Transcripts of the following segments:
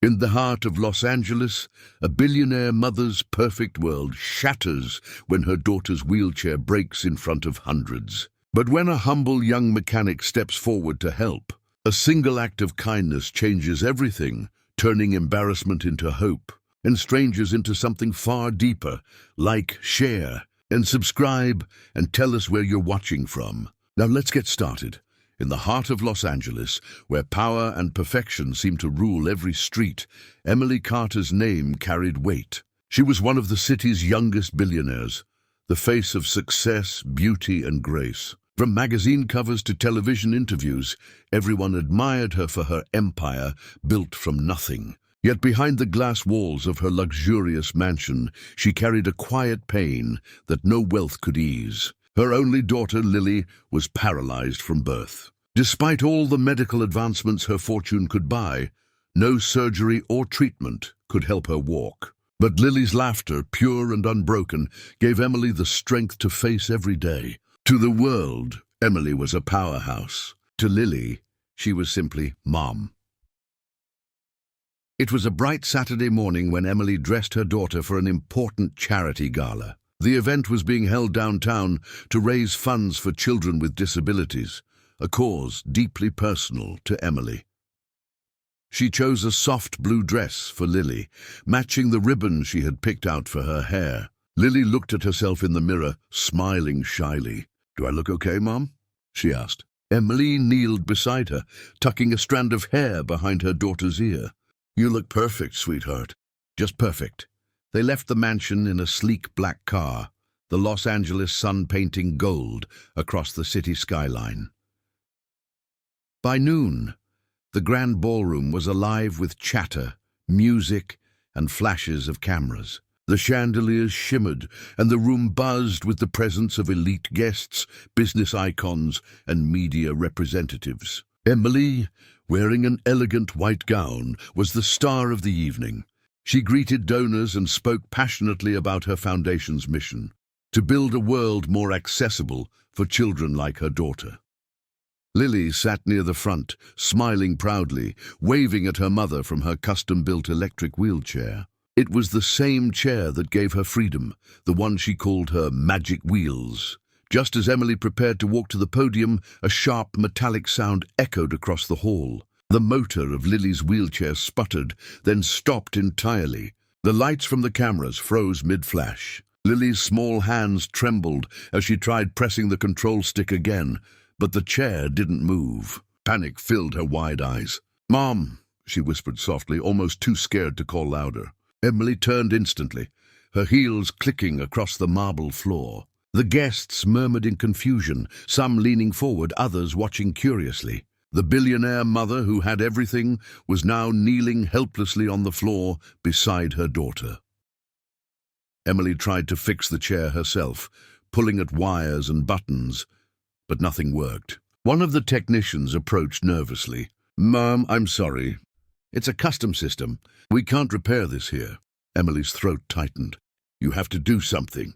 In the heart of Los Angeles, a billionaire mother's perfect world shatters when her daughter's wheelchair breaks in front of hundreds. But when a humble young mechanic steps forward to help, a single act of kindness changes everything, turning embarrassment into hope, and strangers into something far deeper. Like, share, and subscribe, and tell us where you're watching from. Now let's get started. In the heart of Los Angeles, where power and perfection seem to rule every street, Emily Carter's name carried weight. She was one of the city's youngest billionaires, the face of success, beauty, and grace. From magazine covers to television interviews, everyone admired her for her empire built from nothing. Yet behind the glass walls of her luxurious mansion, she carried a quiet pain that no wealth could ease. Her only daughter, Lily, was paralyzed from birth. Despite all the medical advancements her fortune could buy, no surgery or treatment could help her walk. But Lily's laughter, pure and unbroken, gave Emily the strength to face every day. To the world, Emily was a powerhouse. To Lily, she was simply Mom. It was a bright Saturday morning when Emily dressed her daughter for an important charity gala. The event was being held downtown to raise funds for children with disabilities, a cause deeply personal to Emily. She chose a soft blue dress for Lily, matching the ribbon she had picked out for her hair. Lily looked at herself in the mirror, smiling shyly. "Do I look okay, Mom?" she asked. Emily kneeled beside her, tucking a strand of hair behind her daughter's ear. "You look perfect, sweetheart. Just perfect." They left the mansion in a sleek black car, the Los Angeles sun painting gold across the city skyline. By noon, the grand ballroom was alive with chatter, music, and flashes of cameras. The chandeliers shimmered, and the room buzzed with the presence of elite guests, business icons, and media representatives. Emily, wearing an elegant white gown, was the star of the evening. She greeted donors and spoke passionately about her foundation's mission, to build a world more accessible for children like her daughter. Lily sat near the front, smiling proudly, waving at her mother from her custom-built electric wheelchair. It was the same chair that gave her freedom, the one she called her magic wheels. Just as Emily prepared to walk to the podium, a sharp metallic sound echoed across the hall. The motor of Lily's wheelchair sputtered, then stopped entirely. The lights from the cameras froze mid-flash. Lily's small hands trembled as she tried pressing the control stick again, but the chair didn't move. Panic filled her wide eyes. "Mom," she whispered softly, almost too scared to call louder. Emily turned instantly, her heels clicking across the marble floor. The guests murmured in confusion, some leaning forward, others watching curiously. The billionaire mother who had everything was now kneeling helplessly on the floor beside her daughter. Emily tried to fix the chair herself, pulling at wires and buttons, but nothing worked. One of the technicians approached nervously. "Mom, I'm sorry. It's a custom system. We can't repair this here." Emily's throat tightened. "You have to do something."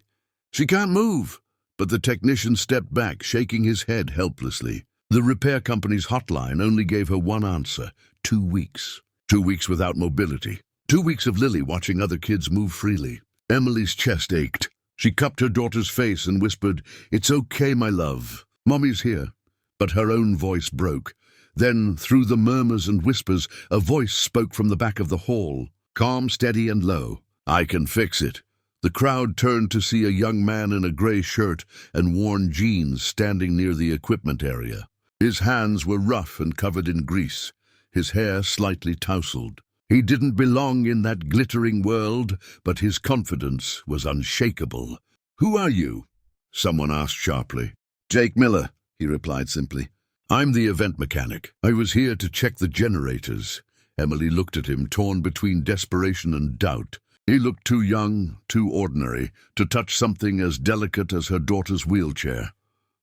"She can't move." But the technician stepped back, shaking his head helplessly. The repair company's hotline only gave her one answer: 2 weeks. 2 weeks without mobility. 2 weeks of Lily watching other kids move freely. Emily's chest ached. She cupped her daughter's face and whispered, "It's okay, my love. Mommy's here." But her own voice broke. Then, through the murmurs and whispers, a voice spoke from the back of the hall, calm, steady, and low. "I can fix it." The crowd turned to see a young man in a gray shirt and worn jeans standing near the equipment area. His hands were rough and covered in grease, his hair slightly tousled. He didn't belong in that glittering world, but his confidence was unshakable. "Who are you?" someone asked sharply. "Jake Miller," he replied simply. "I'm the event mechanic. I was here to check the generators." Emily looked at him, torn between desperation and doubt. He looked too young, too ordinary, to touch something as delicate as her daughter's wheelchair.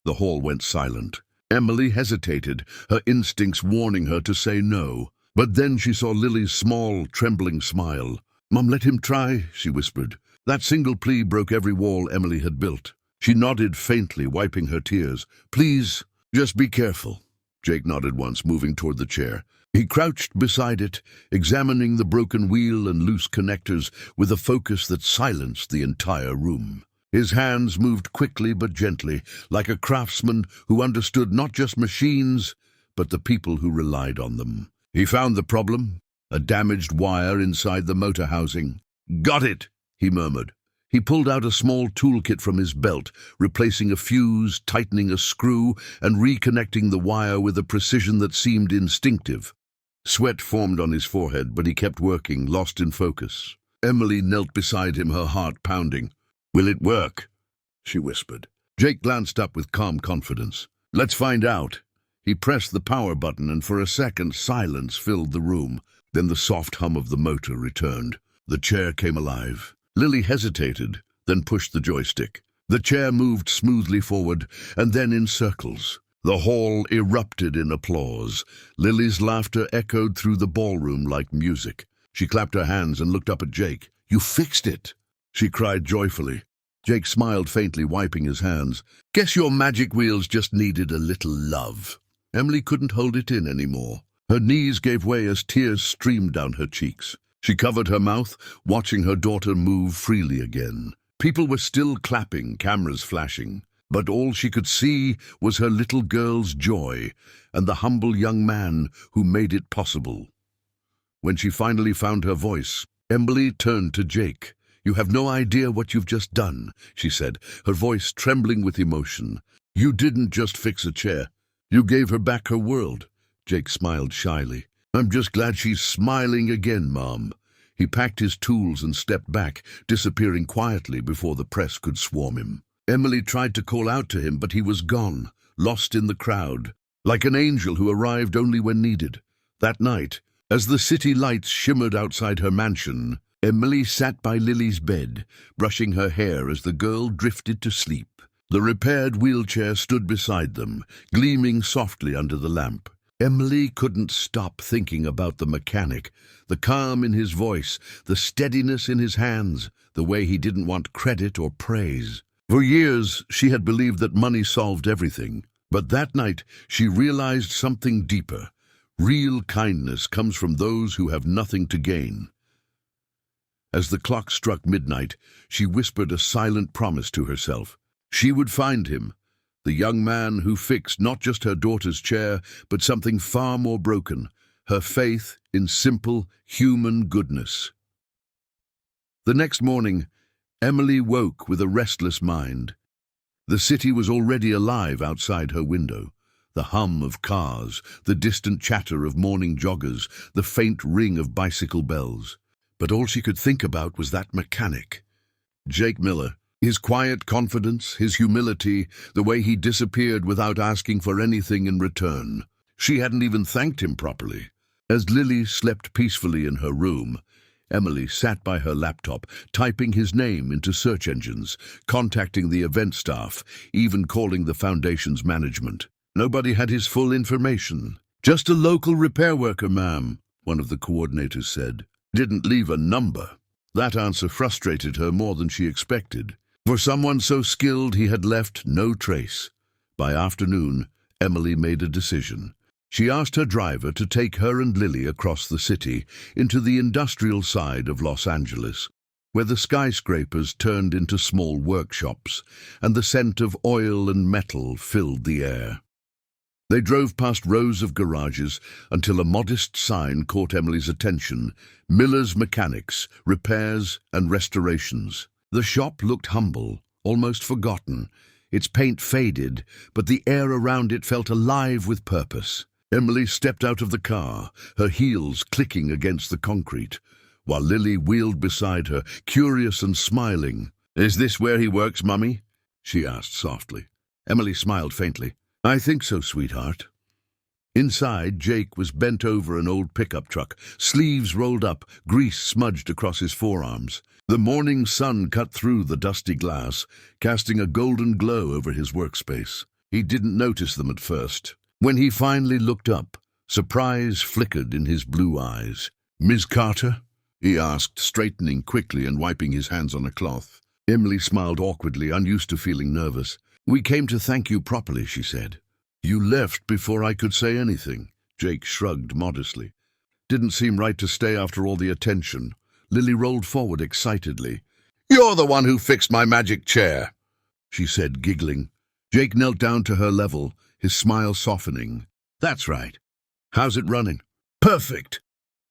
The hall went silent. Emily hesitated, her instincts warning her to say no. But then she saw Lily's small, trembling smile. "Mom, let him try," she whispered. That single plea broke every wall Emily had built. She nodded faintly, wiping her tears. "Please, just be careful." Jake nodded once, moving toward the chair. He crouched beside it, examining the broken wheel and loose connectors with a focus that silenced the entire room. His hands moved quickly but gently, like a craftsman who understood not just machines, but the people who relied on them. He found the problem, a damaged wire inside the motor housing. "Got it," he murmured. He pulled out a small toolkit from his belt, replacing a fuse, tightening a screw, and reconnecting the wire with a precision that seemed instinctive. Sweat formed on his forehead, but he kept working, lost in focus. Emily knelt beside him, her heart pounding. "Will it work?" she whispered. Jake glanced up with calm confidence. "Let's find out." He pressed the power button, and for a second silence filled the room. Then the soft hum of the motor returned. The chair came alive. Lily hesitated, then pushed the joystick. The chair moved smoothly forward, and then in circles. The hall erupted in applause. Lily's laughter echoed through the ballroom like music. She clapped her hands and looked up at Jake. "You fixed it!" she cried joyfully. Jake smiled faintly, wiping his hands. "Guess your magic wheels just needed a little love." Emily couldn't hold it in anymore. Her knees gave way as tears streamed down her cheeks. She covered her mouth, watching her daughter move freely again. People were still clapping, cameras flashing. But all she could see was her little girl's joy and the humble young man who made it possible. When she finally found her voice, Emily turned to Jake. "You have no idea what you've just done," she said, her voice trembling with emotion. "You didn't just fix a chair. You gave her back her world." Jake smiled shyly. "I'm just glad she's smiling again, Mom." He packed his tools and stepped back, disappearing quietly before the press could swarm him. Emily tried to call out to him, but he was gone, lost in the crowd, like an angel who arrived only when needed. That night, as the city lights shimmered outside her mansion, Emily sat by Lily's bed, brushing her hair as the girl drifted to sleep. The repaired wheelchair stood beside them, gleaming softly under the lamp. Emily couldn't stop thinking about the mechanic, the calm in his voice, the steadiness in his hands, the way he didn't want credit or praise. For years, she had believed that money solved everything. But that night, she realized something deeper. Real kindness comes from those who have nothing to gain. As the clock struck midnight, she whispered a silent promise to herself. She would find him, the young man who fixed not just her daughter's chair, but something far more broken, her faith in simple, human goodness. The next morning, Emily woke with a restless mind. The city was already alive outside her window. The hum of cars, the distant chatter of morning joggers, the faint ring of bicycle bells. But all she could think about was that mechanic, Jake Miller. His quiet confidence, his humility, the way he disappeared without asking for anything in return. She hadn't even thanked him properly. As Lily slept peacefully in her room, Emily sat by her laptop, typing his name into search engines, contacting the event staff, even calling the foundation's management. Nobody had his full information. "Just a local repair worker, ma'am," one of the coordinators said. "Didn't leave a number." That answer frustrated her more than she expected. For someone so skilled, he had left no trace. By afternoon, Emily made a decision. She asked her driver to take her and Lily across the city into the industrial side of Los Angeles, where the skyscrapers turned into small workshops and the scent of oil and metal filled the air. They drove past rows of garages until a modest sign caught Emily's attention: Miller's Mechanics, Repairs and Restorations. The shop looked humble, almost forgotten. Its paint faded, but the air around it felt alive with purpose. Emily stepped out of the car, her heels clicking against the concrete, while Lily wheeled beside her, curious and smiling. "Is this where he works, Mummy?" she asked softly. Emily smiled faintly. "I think so, sweetheart." Inside, Jake was bent over an old pickup truck, sleeves rolled up, grease smudged across his forearms. The morning sun cut through the dusty glass, casting a golden glow over his workspace. He didn't notice them at first. When he finally looked up, surprise flickered in his blue eyes. "Miss Carter?" he asked, straightening quickly and wiping his hands on a cloth. Emily smiled awkwardly, unused to feeling nervous. "We came to thank you properly," she said. "You left before I could say anything," Jake shrugged modestly. Didn't seem right to stay after all the attention. Lily rolled forward excitedly. "You're the one who fixed my magic chair," she said, giggling. Jake knelt down to her level, his smile softening. "That's right. How's it running?" "Perfect,"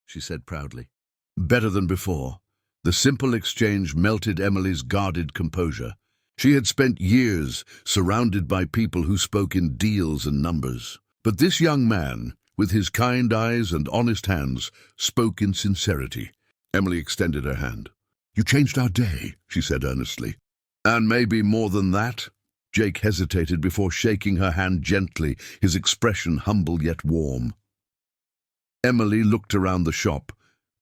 she said proudly. Better than before. The simple exchange melted Emily's guarded composure. She had spent years surrounded by people who spoke in deals and numbers. But this young man, with his kind eyes and honest hands, spoke in sincerity. Emily extended her hand. "You changed our day," she said earnestly. "And maybe more than that?" Jake hesitated before shaking her hand gently, his expression humble yet warm. Emily looked around the shop.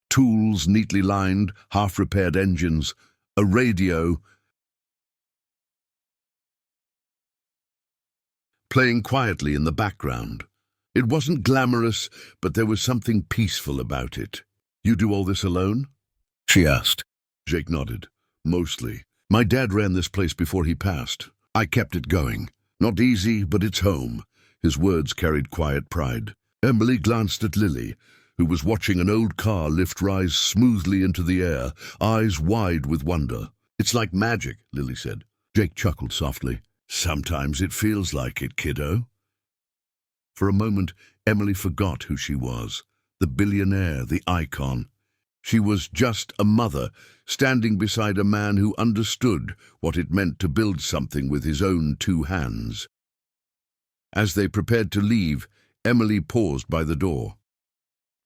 Tools neatly lined, half-repaired engines, a radio playing quietly in the background. It wasn't glamorous, but there was something peaceful about it. "You do all this alone?" she asked. Jake nodded. "Mostly. My dad ran this place before he passed. I kept it going. Not easy, but it's home." His words carried quiet pride. Emily glanced at Lily, who was watching an old car lift rise smoothly into the air, eyes wide with wonder. "It's like magic," Lily said. Jake chuckled softly. "Sometimes it feels like it, kiddo." For a moment, Emily forgot who she was. The billionaire, the icon. She was just a mother, standing beside a man who understood what it meant to build something with his own two hands. As they prepared to leave, Emily paused by the door.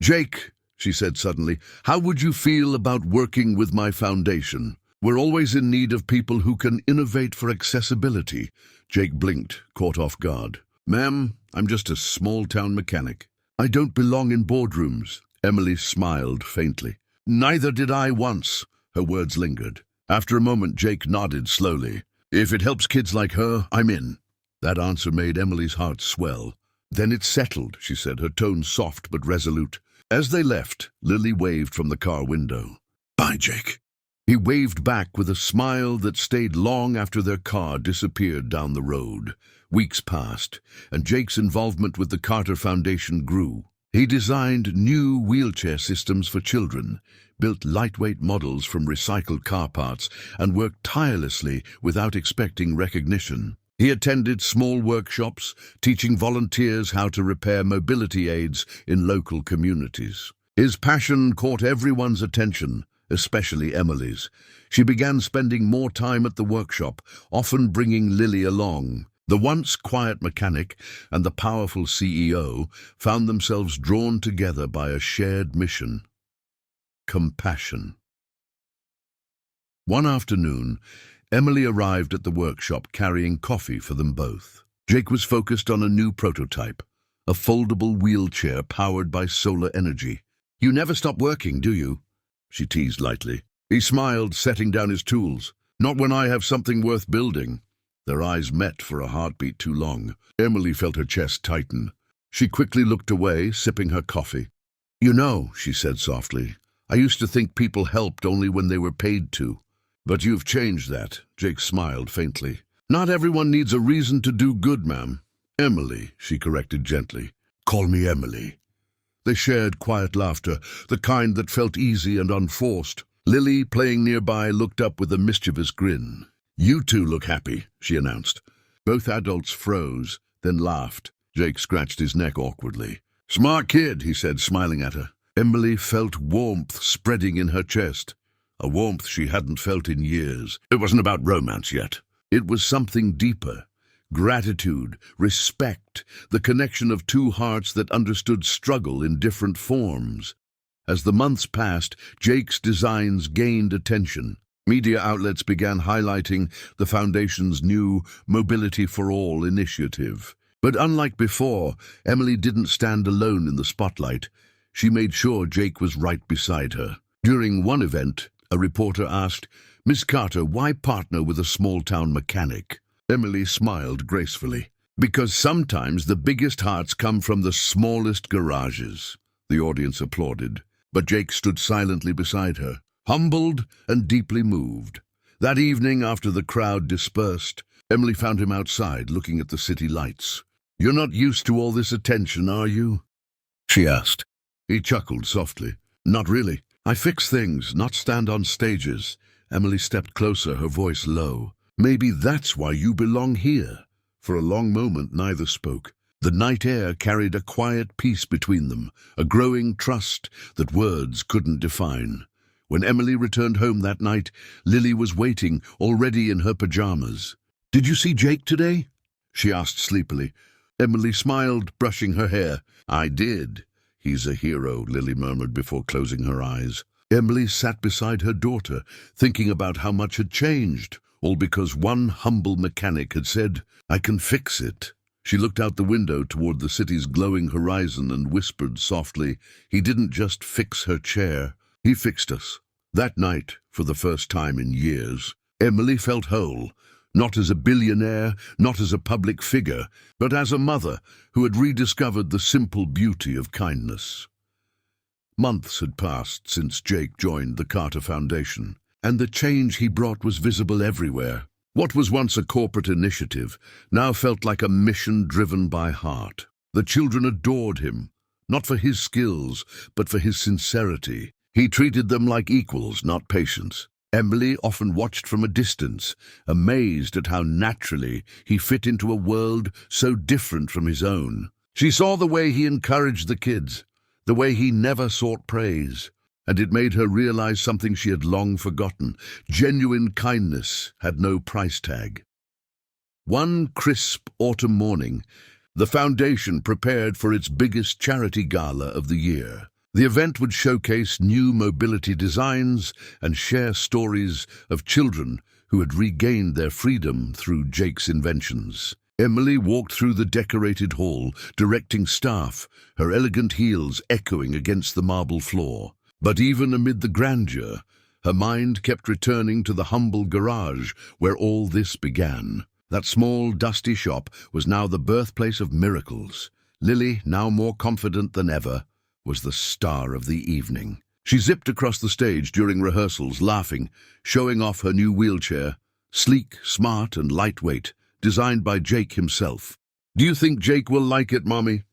"Jake," she said suddenly, "how would you feel about working with my foundation? We're always in need of people who can innovate for accessibility." Jake blinked, caught off guard. "Ma'am, I'm just a small-town mechanic. I don't belong in boardrooms." Emily smiled faintly. "Neither did I once." Her words lingered. After a moment, Jake nodded slowly. "If it helps kids like her, I'm in." That answer made Emily's heart swell. "Then it's settled," she said, her tone soft but resolute. As they left, Lily waved from the car window. "Bye, Jake." He waved back with a smile that stayed long after their car disappeared down the road. Weeks passed, and Jake's involvement with the Carter Foundation grew. He designed new wheelchair systems for children, built lightweight models from recycled car parts, and worked tirelessly without expecting recognition. He attended small workshops, teaching volunteers how to repair mobility aids in local communities. His passion caught everyone's attention, especially Emily's. She began spending more time at the workshop, often bringing Lily along. The once quiet mechanic and the powerful CEO found themselves drawn together by a shared mission: compassion. One afternoon, Emily arrived at the workshop carrying coffee for them both. Jake was focused on a new prototype, a foldable wheelchair powered by solar energy. "You never stop working, do you?" she teased lightly. He smiled, setting down his tools. "Not when I have something worth building." Their eyes met for a heartbeat too long. Emily felt her chest tighten. She quickly looked away, sipping her coffee. "You know," she said softly, "I used to think people helped only when they were paid to. But you've changed that." Jake smiled faintly. "Not everyone needs a reason to do good, ma'am." "Emily," she corrected gently. "Call me Emily." They shared quiet laughter, the kind that felt easy and unforced. Lily, playing nearby, looked up with a mischievous grin. "You two look happy," she announced. Both adults froze, then laughed. Jake scratched his neck awkwardly. "Smart kid," he said, smiling at her. Emily felt warmth spreading in her chest, a warmth she hadn't felt in years. It wasn't about romance yet. It was something deeper. Gratitude, respect, the connection of two hearts that understood struggle in different forms. As the months passed, Jake's designs gained attention. Media outlets began highlighting the Foundation's new Mobility for All initiative. But unlike before, Emily didn't stand alone in the spotlight. She made sure Jake was right beside her. During one event, a reporter asked, "Miss Carter, why partner with a small-town mechanic?" Emily smiled gracefully. "Because sometimes the biggest hearts come from the smallest garages." The audience applauded, but Jake stood silently beside her, humbled and deeply moved. That evening, after the crowd dispersed, Emily found him outside, looking at the city lights. "You're not used to all this attention, are you?" she asked. He chuckled softly. Not really. I fix things, not stand on stages. Emily stepped closer, her voice low. Maybe that's why you belong here. For a long moment, neither spoke. The night air carried a quiet peace between them, a growing trust that words couldn't define. When Emily returned home that night, Lily was waiting, already in her pajamas. Did you see Jake today? She asked sleepily. Emily smiled, brushing her hair. I did. He's a hero, Lily murmured before closing her eyes. Emily sat beside her daughter, thinking about how much had changed, all because one humble mechanic had said, I can fix it. She looked out the window toward the city's glowing horizon and whispered softly, he didn't just fix her chair, he fixed us. That night, for the first time in years, Emily felt whole, not as a billionaire, not as a public figure, but as a mother who had rediscovered the simple beauty of kindness. Months had passed since Jake joined the Carter Foundation, and the change he brought was visible everywhere. What was once a corporate initiative now felt like a mission driven by heart. The children adored him, not for his skills, but for his sincerity. He treated them like equals, not patients. Emily often watched from a distance, amazed at how naturally he fit into a world so different from his own. She saw the way he encouraged the kids, the way he never sought praise, and it made her realize something she had long forgotten. Genuine kindness had no price tag. One crisp autumn morning, the foundation prepared for its biggest charity gala of the year. The event would showcase new mobility designs and share stories of children who had regained their freedom through Jake's inventions. Emily walked through the decorated hall, directing staff, her elegant heels echoing against the marble floor. But even amid the grandeur, her mind kept returning to the humble garage where all this began. That small, dusty shop was now the birthplace of miracles. Lily, now more confident than ever, was the star of the evening. She zipped across the stage during rehearsals, laughing, showing off her new wheelchair, sleek, smart, and lightweight, designed by Jake himself. Do you think Jake will like it, Mommy?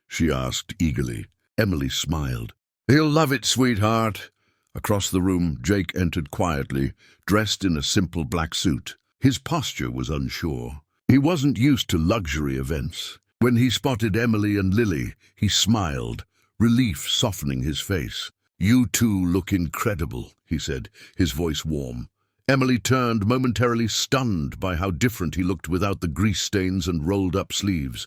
She asked eagerly. Emily smiled. He'll love it, sweetheart. Across the room, Jake entered quietly, dressed in a simple black suit. His posture was unsure. He wasn't used to luxury events. When he spotted Emily and Lily, he smiled, relief softening his face. You two look incredible, he said, his voice warm. Emily turned, momentarily stunned by how different he looked without the grease stains and rolled-up sleeves.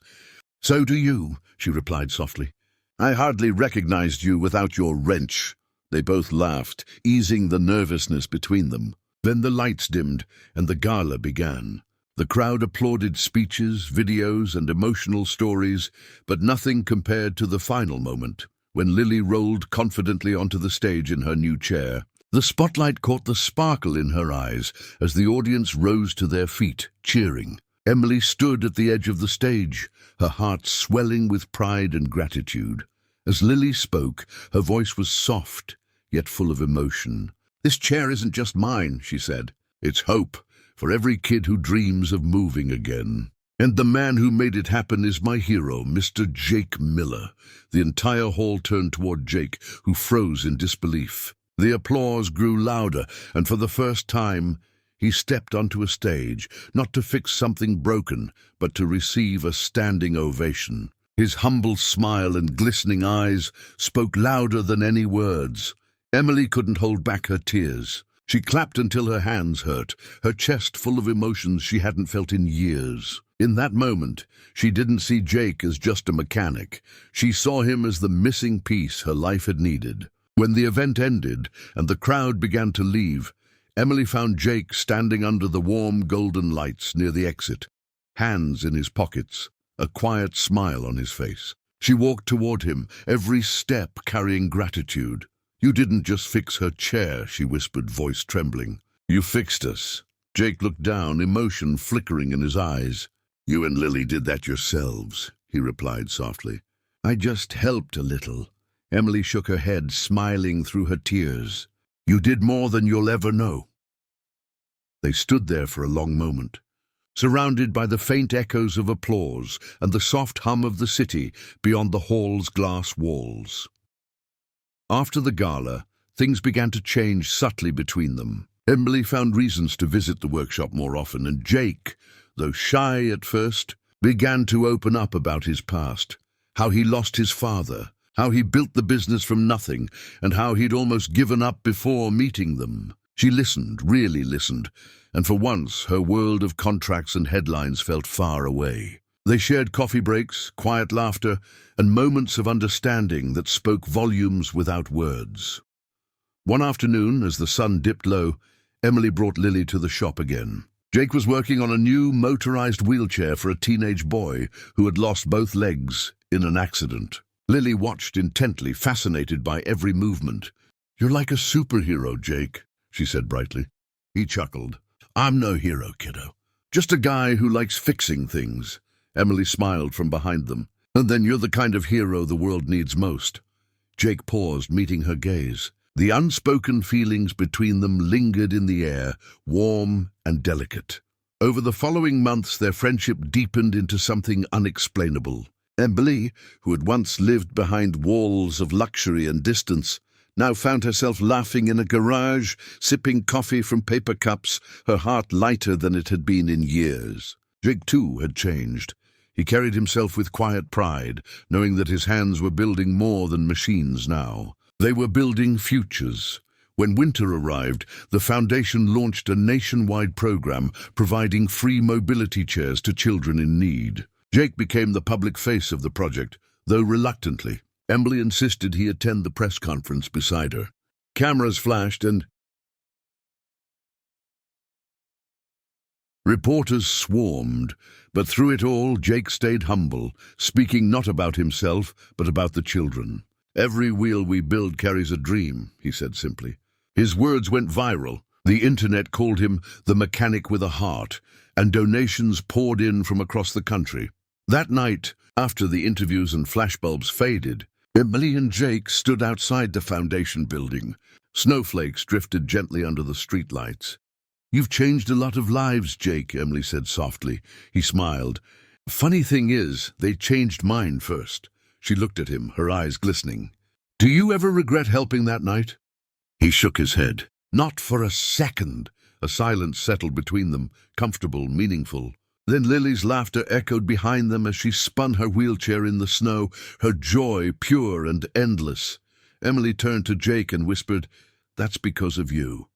So do you, she replied softly. I hardly recognized you without your wrench. They both laughed, easing the nervousness between them. Then the lights dimmed, and the gala began. The crowd applauded speeches, videos, and emotional stories, but nothing compared to the final moment, when Lily rolled confidently onto the stage in her new chair. The spotlight caught the sparkle in her eyes as the audience rose to their feet, cheering. Emily stood at the edge of the stage, her heart swelling with pride and gratitude. As Lily spoke, her voice was soft, yet full of emotion. This chair isn't just mine, she said. It's hope for every kid who dreams of moving again. And the man who made it happen is my hero, Mr. Jake Miller. The entire hall turned toward Jake, who froze in disbelief. The applause grew louder, and for the first time, he stepped onto a stage, not to fix something broken, but to receive a standing ovation. His humble smile and glistening eyes spoke louder than any words. Emily couldn't hold back her tears. She clapped until her hands hurt, her chest full of emotions she hadn't felt in years. In that moment, she didn't see Jake as just a mechanic. She saw him as the missing piece her life had needed. When the event ended and the crowd began to leave, Emily found Jake standing under the warm golden lights near the exit, hands in his pockets, a quiet smile on his face. She walked toward him, every step carrying gratitude. You didn't just fix her chair, she whispered, voice trembling. You fixed us. Jake looked down, emotion flickering in his eyes. You and Lily did that yourselves, he replied softly. I just helped a little. Emily shook her head, smiling through her tears. You did more than you'll ever know. They stood there for a long moment, surrounded by the faint echoes of applause and the soft hum of the city beyond the hall's glass walls. After the gala, things began to change subtly between them. Emily found reasons to visit the workshop more often, and Jake, though shy at first, began to open up about his past, how he lost his father, how he built the business from nothing, and how he'd almost given up before meeting them. She listened, really listened, and for once her world of contracts and headlines felt far away. They shared coffee breaks, quiet laughter, and moments of understanding that spoke volumes without words. One afternoon, as the sun dipped low, Emily brought Lily to the shop again. Jake was working on a new motorized wheelchair for a teenage boy who had lost both legs in an accident. Lily watched intently, fascinated by every movement. "You're like a superhero, Jake," she said brightly. He chuckled. "I'm no hero, kiddo. Just a guy who likes fixing things." Emily smiled from behind them. "And then you're the kind of hero the world needs most." Jake paused, meeting her gaze. The unspoken feelings between them lingered in the air, warm and delicate. Over the following months, their friendship deepened into something unexplainable. Emily, who had once lived behind walls of luxury and distance, now found herself laughing in a garage, sipping coffee from paper cups, her heart lighter than it had been in years. Jake, too, had changed. He carried himself with quiet pride, knowing that his hands were building more than machines now. They were building futures. When winter arrived, the foundation launched a nationwide program providing free mobility chairs to children in need. Jake became the public face of the project, though reluctantly. Emily insisted he attend the press conference beside her. Cameras flashed and reporters swarmed, but through it all, Jake stayed humble, speaking not about himself, but about the children. "Every wheel we build carries a dream," he said simply. His words went viral. The internet called him the mechanic with a heart, and donations poured in from across the country. That night, after the interviews and flashbulbs faded, Emily and Jake stood outside the foundation building. Snowflakes drifted gently under the streetlights. "You've changed a lot of lives, Jake," Emily said softly. He smiled. "Funny thing is, they changed mine first." She looked at him, her eyes glistening. "Do you ever regret helping that night?" He shook his head. "Not for a second." A silence settled between them, comfortable, meaningful. Then Lily's laughter echoed behind them as she spun her wheelchair in the snow, her joy pure and endless. Emily turned to Jake and whispered, "That's because of you."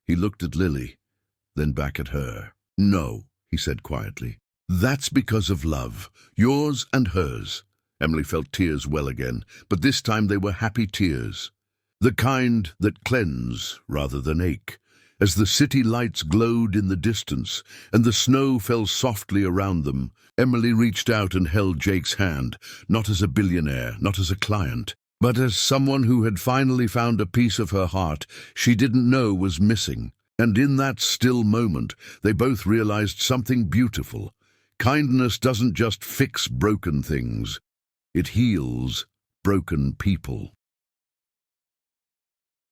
He looked at Lily, then back at her. "No," he said quietly. "That's because of love, yours and hers." Emily felt tears well again, but this time they were happy tears. The kind that cleanse rather than ache. As the city lights glowed in the distance and the snow fell softly around them, Emily reached out and held Jake's hand, not as a billionaire, not as a client, but as someone who had finally found a piece of her heart she didn't know was missing. And in that still moment, they both realized something beautiful. Kindness doesn't just fix broken things. It heals broken people.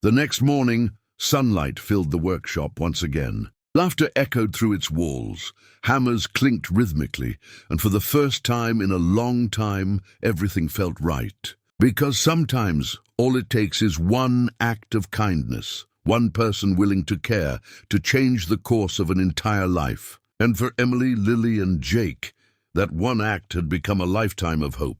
The next morning, sunlight filled the workshop once again. Laughter echoed through its walls. Hammers clinked rhythmically, and for the first time in a long time, everything felt right. Because sometimes all it takes is one act of kindness, one person willing to care, to change the course of an entire life. And for Emily, Lily, and Jake, that one act had become a lifetime of hope.